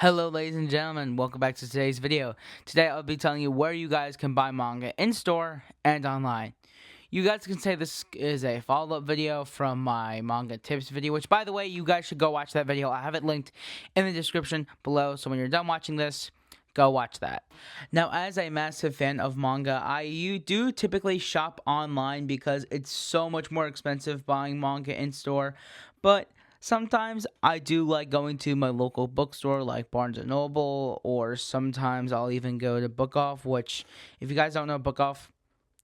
Hello ladies and gentlemen, welcome back to today's video. Today I'll be telling you where you guys can buy manga in-store and online. You guys can say this is a follow-up video from my manga tips video, which by the way, you guys should go watch that video. I have it linked in the description below, so when you're done watching this, go watch that. Now, as a massive fan of manga, I do typically shop online because it's so much more expensive buying manga in-store, but sometimes I do like going to my local bookstore like Barnes& & Noble, or sometimes I'll even go to Book Off, which, if you guys don't know Book Off,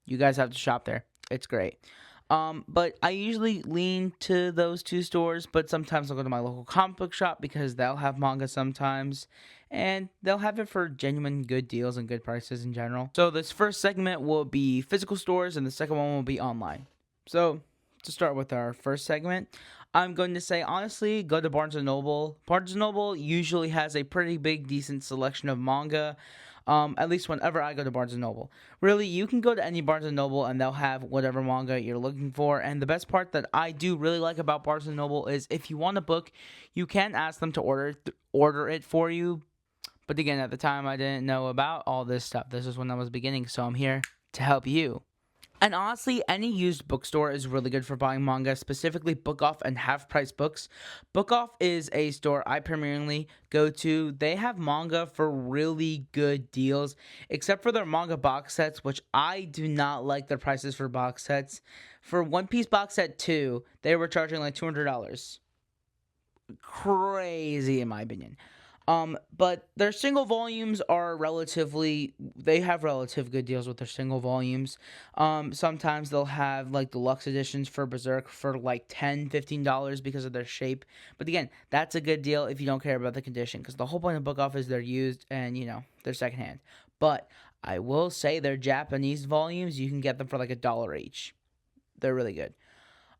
you guys have to shop there. It's great. But I usually lean to those two stores, but sometimes I'll go to my local comic book shop because they'll have manga sometimes, and they'll have it for genuine good deals and good prices in general. So this first segment will be physical stores, and the second one will be online. So to start with our first segment, I'm going to say, honestly, go to Barnes & Noble. Barnes & Noble usually has a pretty big, decent selection of manga, at least whenever I go to Barnes & Noble. Really, you can go to any Barnes & Noble and they'll have whatever manga you're looking for. And the best part that I do really like about Barnes & Noble is if you want a book, you can ask them to order it for you. But again, at the time, I didn't know about all this stuff. This is when I was beginning, so I'm here to help you. And honestly, any used bookstore is really good for buying manga, specifically Book Off and Half Price Books. Book Off is a store I primarily go to. They have manga for really good deals, except for their manga box sets, which I do not like their prices for box sets. For One Piece box set 2, they were charging like $200. Crazy in my opinion. But their single volumes are they have relative good deals with their single volumes. Sometimes they'll have like deluxe editions for Berserk for like $10, $15 because of their shape. But again, that's a good deal if you don't care about the condition, because the whole point of Book Off is they're used and, they're secondhand. But I will say their Japanese volumes, you can get them for like $1 each. They're really good.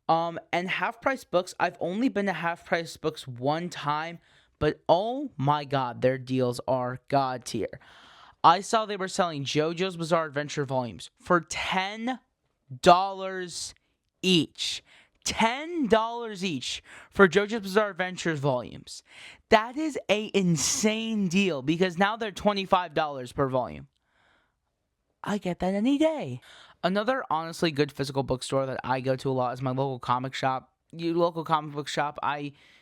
And Half Price Books, I've only been to Half Price Books one time, but oh my god, their deals are god tier. I saw they were selling JoJo's Bizarre Adventure volumes for $10 each. $10 each for JoJo's Bizarre Adventures volumes. That is a insane deal because now they're $25 per volume. I get that any day. Another honestly good physical bookstore that I go to a lot is my local comic shop. Local comic book shop.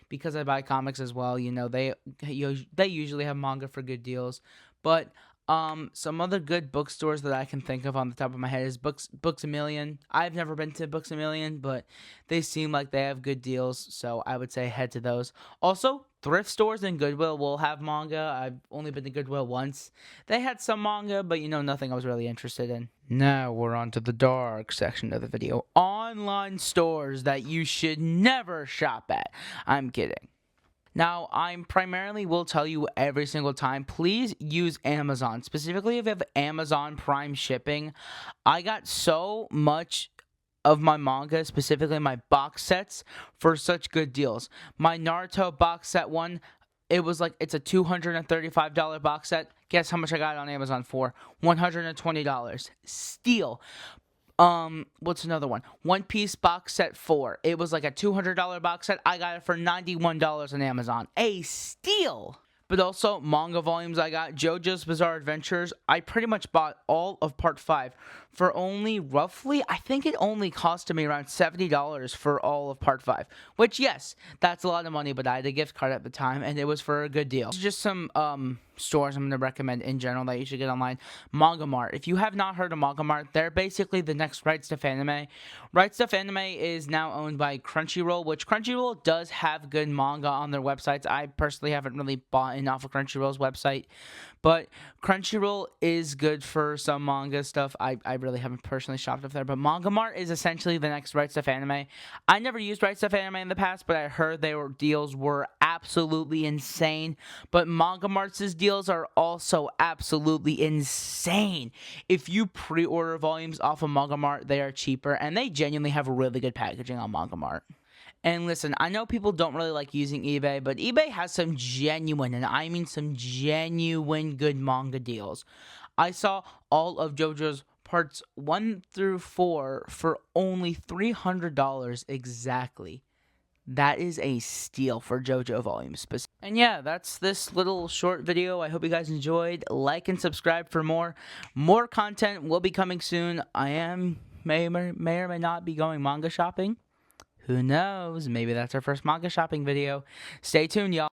Because I buy comics as well, they usually have manga for good deals. But some other good bookstores that I can think of on the top of my head is Books A Million. I've never been to Books A Million, but they seem like they have good deals, so I would say head to those. Also, thrift stores and Goodwill will have manga. I've only been to Goodwill once. They had some manga, but nothing I was really interested in. Now we're on to the dark section of the video. Online stores that you should never shop at. I'm kidding. Now, I primarily will tell you every single time, please use Amazon. Specifically, if you have Amazon Prime shipping. I got so much of my manga, specifically my box sets, for such good deals. My Naruto box set one, it's a $235 box set. Guess how much I got it on Amazon for? $120. Steal. What's another one? One Piece box set 4. It was like a $200 box set. I got it for $91 on Amazon. A steal! But also, manga volumes I got. JoJo's Bizarre Adventures. I pretty much bought all of Part 5 for only roughly, I think it only costed me around $70 for all of Part 5. Which, yes, that's a lot of money, but I had a gift card at the time, and it was for a good deal. Just some, stores I'm going to recommend in general that you should get online. Manga Mart. If you have not heard of Manga Mart, they're basically the next Right Stuf Anime. Right Stuf Anime is now owned by Crunchyroll, which Crunchyroll does have good manga on their websites. I personally haven't really bought enough of Crunchyroll's website, but Crunchyroll is good for some manga stuff. I really haven't personally shopped up there, but Manga Mart is essentially the next Right Stuf Anime. I never used Right Stuf Anime in the past, but I heard their deals were absolutely insane. But Manga Mart's deals are also absolutely insane. If you pre-order volumes off of Manga Mart, they are cheaper, and they genuinely have really good packaging on Manga Mart. And listen, I know people don't really like using eBay, but eBay has some genuine, and I mean some genuine good manga deals. I saw all of JoJo's parts 1 through 4 for only $300 exactly. That is a steal for JoJo volumes. And yeah, that's this little short video. I hope you guys enjoyed. Like and subscribe for more. More content will be coming soon. May or may not be going manga shopping. Who knows? Maybe that's our first manga shopping video. Stay tuned, y'all.